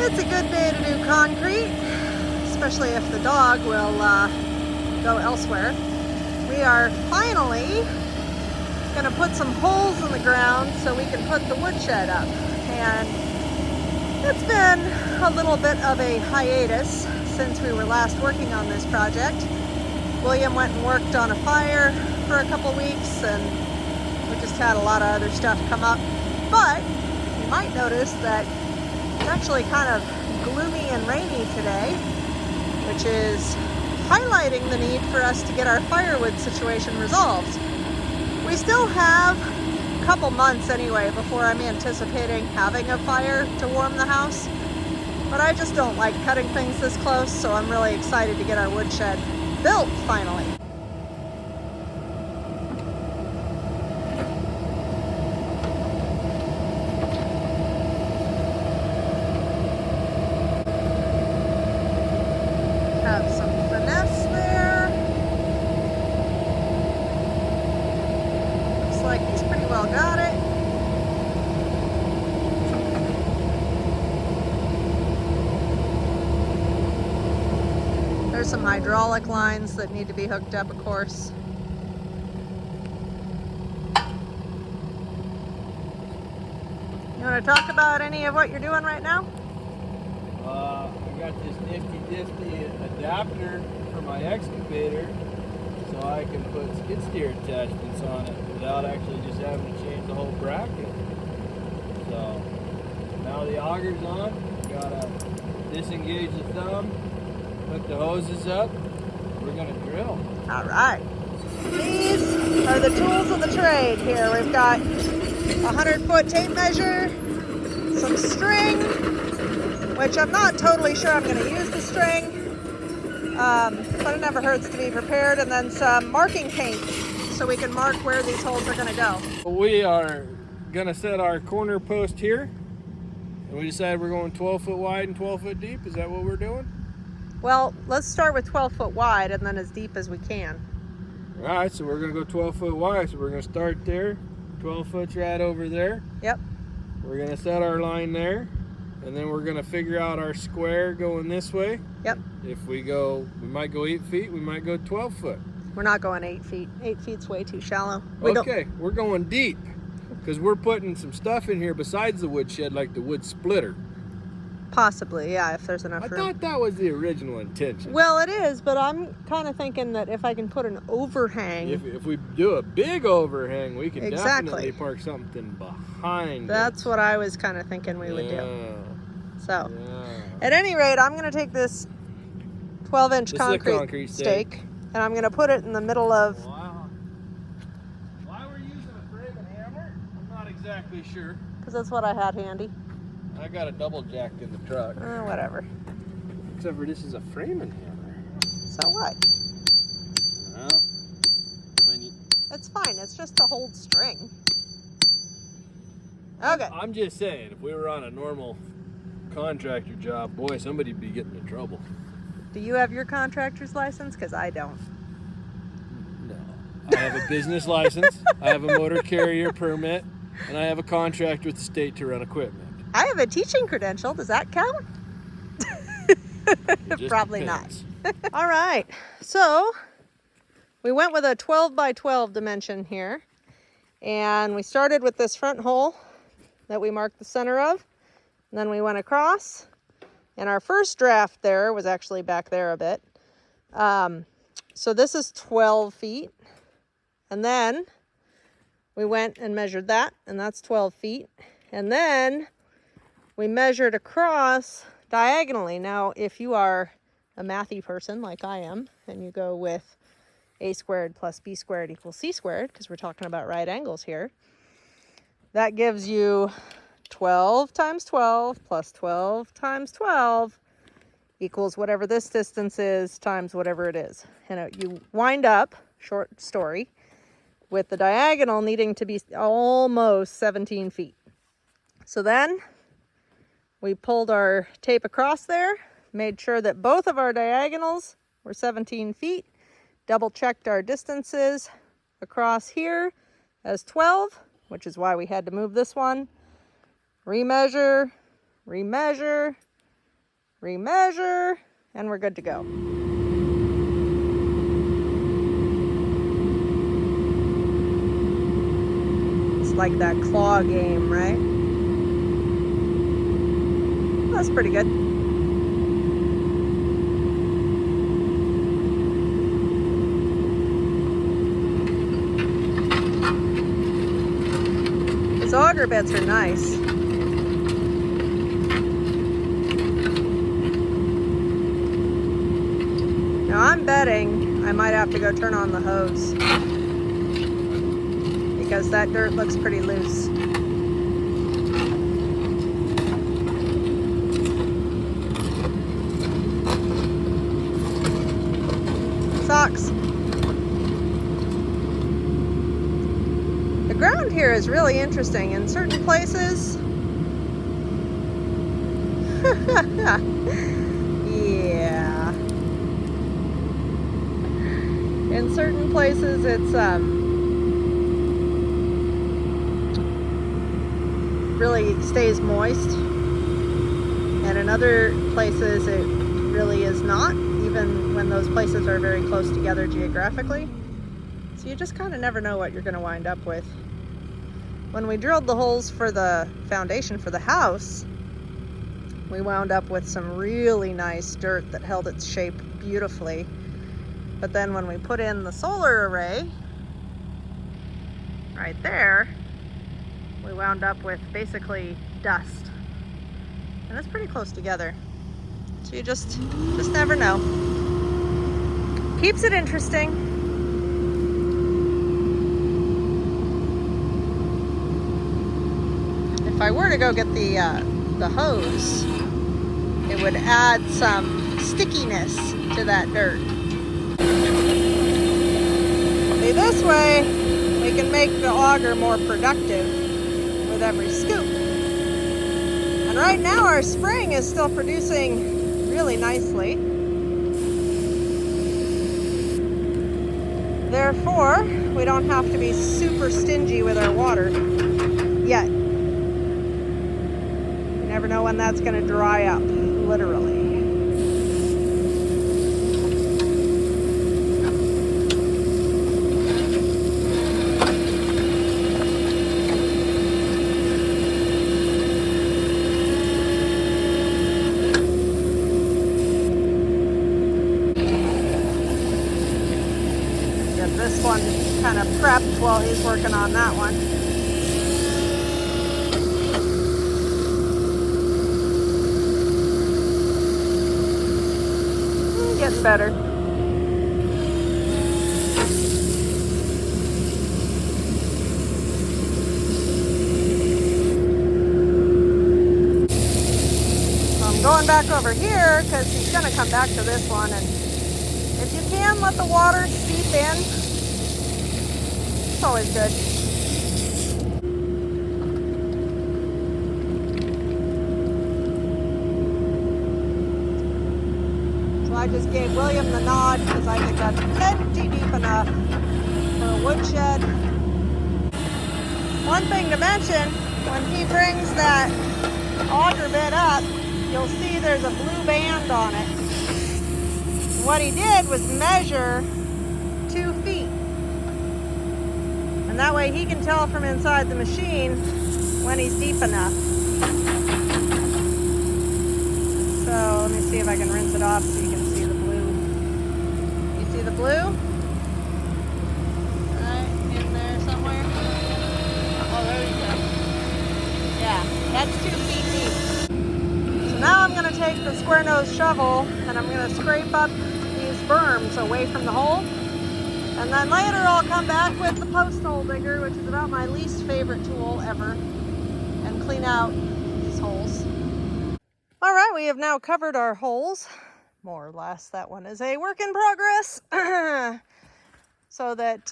It's a good day to do concrete, especially if the dog will go elsewhere. We are finally going to put some holes in the ground so we can put the woodshed up. And it's been a little bit of a hiatus since we were last working on this project. William went and worked on a fire for a couple weeks, and we just had a lot of other stuff come up. But you might notice that it's actually kind of gloomy and rainy today, which is highlighting the need for us to get our firewood situation resolved. We still have a couple months anyway before I'm anticipating having a fire to warm the house, but I just don't like cutting things this close, so I'm really excited to get our woodshed built finally. Have some finesse there. Looks like he's pretty well got it. There's some hydraulic lines that need to be hooked up, of course. You want to talk about any of what you're doing right now? I got this nifty adapter for my excavator so I can put skid steer attachments on it without actually just having to change the whole bracket. So now the auger's on, gotta disengage the thumb, hook the hoses up, we're gonna drill. All right. These are the tools of the trade here. We've got a 100-foot tape measure, some string, which I'm not totally sure I'm going to use the string, but it never hurts to be prepared, and then some marking paint so we can mark where these holes are going to go. We are gonna set our corner post here, and we decided we're going 12 foot wide and 12 foot deep. Is that what we're doing? Well, let's start with 12 foot wide and then as deep as we can. All right, so we're gonna go 12 foot wide. So we're gonna start there, 12 foot's right over there. Yep. We're gonna set our line there, and then we're gonna figure out our square going this way. Yep. If we go, we might go 8 feet, we might go 12 foot. We're not going 8 feet. 8 feet's way too shallow. Okay, we're going deep because we're putting some stuff in here besides the woodshed, like the wood splitter. Possibly, yeah, if there's enough I room. thought that was the original intention. Well, it is, but I'm kind of thinking that if I can put an overhang. If we do a big overhang, we can Exactly. definitely park something behind That's it. what I was kind of thinking we would do. Yeah. So, Yeah. at any rate, I'm going to take this 12-inch This is a concrete, concrete stake, and I'm going to put it in the middle of. Wow. Why we're using a frame and hammer? I'm not exactly sure. Because that's what I had handy. I got a double jack in the truck. Whatever. Except for this is a frame and hammer. So what? Well, I mean, It's fine. It's just to hold string. Okay. I'm just saying, if we were on a normal contractor job, boy, somebody'd be getting in trouble. Do you have your contractor's license? Because I don't. No. I have a business license, I have a motor carrier permit, and I have a contract with the state to run equipment. I have a teaching credential. Does that count? It just Probably depends. not. All right. So we went with a 12 by 12 dimension here. And we started with this front hole that we marked the center of. And then we went across. And our first draft there was actually back there a bit. So this is 12 feet. And then we went and measured that. And that's 12 feet. And then we measured across diagonally. Now, if you are a mathy person like I am, and you go with a squared plus b squared equals c squared, because we're talking about right angles here, that gives you 12 times 12 plus 12 times 12 equals whatever this distance is times whatever it is. And you wind up, short story, with the diagonal needing to be almost 17 feet. So then we pulled our tape across there, made sure that both of our diagonals were 17 feet, double checked our distances across here as 12, which is why we had to move this one. Remeasure, remeasure, remeasure, and we're good to go. It's like that claw game, right? That's pretty good. These auger bits are nice. Now I'm betting I might have to go turn on the hose because that dirt looks pretty loose. Socks. The ground here is really interesting. In certain places, yeah. In certain places, it's really stays moist, and in other places, it really is not, even when those places are very close together geographically. So you just kind of never know what you're going to wind up with. When we drilled the holes for the foundation for the house, we wound up with some really nice dirt that held its shape beautifully. But then when we put in the solar array, right there, we wound up with basically dust. And it's pretty close together. So you just never know. Keeps it interesting. If I were to go get the hose, it would add some stickiness to that dirt. See, this way we can make the auger more productive with every scoop. And right now our spring is still producing really nicely. Therefore, we don't have to be super stingy with our water yet. You never know when that's going to dry up, literally. This one kind of prepped while he's working on that one. Getting better. So I'm going back over here because he's going to come back to this one, and if you can let the water seep in, it's always good. So I just gave William the nod because I think that's plenty deep enough for a woodshed. One thing to mention, when he brings that auger bit up, you'll see there's a blue band on it. What he did was measure 2 feet. And that way he can tell from inside the machine when he's deep enough. So let me see if I can rinse it off so you can see the blue. You see the blue? Right in there somewhere. Oh, there you go. Yeah, that's 2 feet deep. So now I'm gonna take the square nose shovel and I'm gonna scrape up these berms away from the hole. And then later I'll come back with the post hole digger, which is about my least favorite tool ever, and clean out these holes. All right, we have now covered our holes, more or less. That one is a work in progress, so that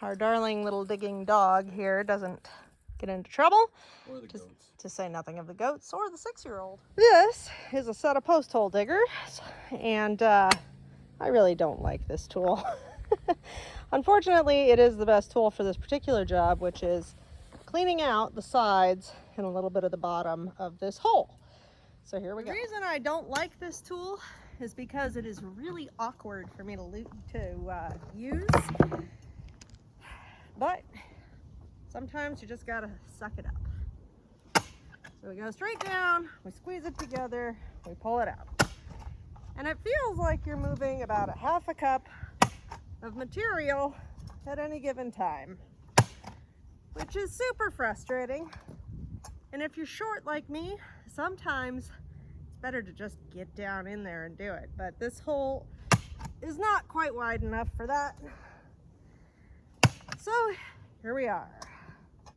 our darling little digging dog here doesn't get into trouble. Or the goats. To say nothing of the goats or the 6-year-old. This is a set of post hole diggers, and I really don't like this tool. Unfortunately, it is the best tool for this particular job, which is cleaning out the sides and a little bit of the bottom of this hole. So here we go. The reason I don't like this tool is because it is really awkward for me to use. But sometimes you just gotta suck it up. So we go straight down, we squeeze it together, we pull it out. And it feels like you're moving about a half a cup of material at any given time, which is super frustrating. And if you're short like me, sometimes it's better to just get down in there and do it. But this hole is not quite wide enough for that. So here we are.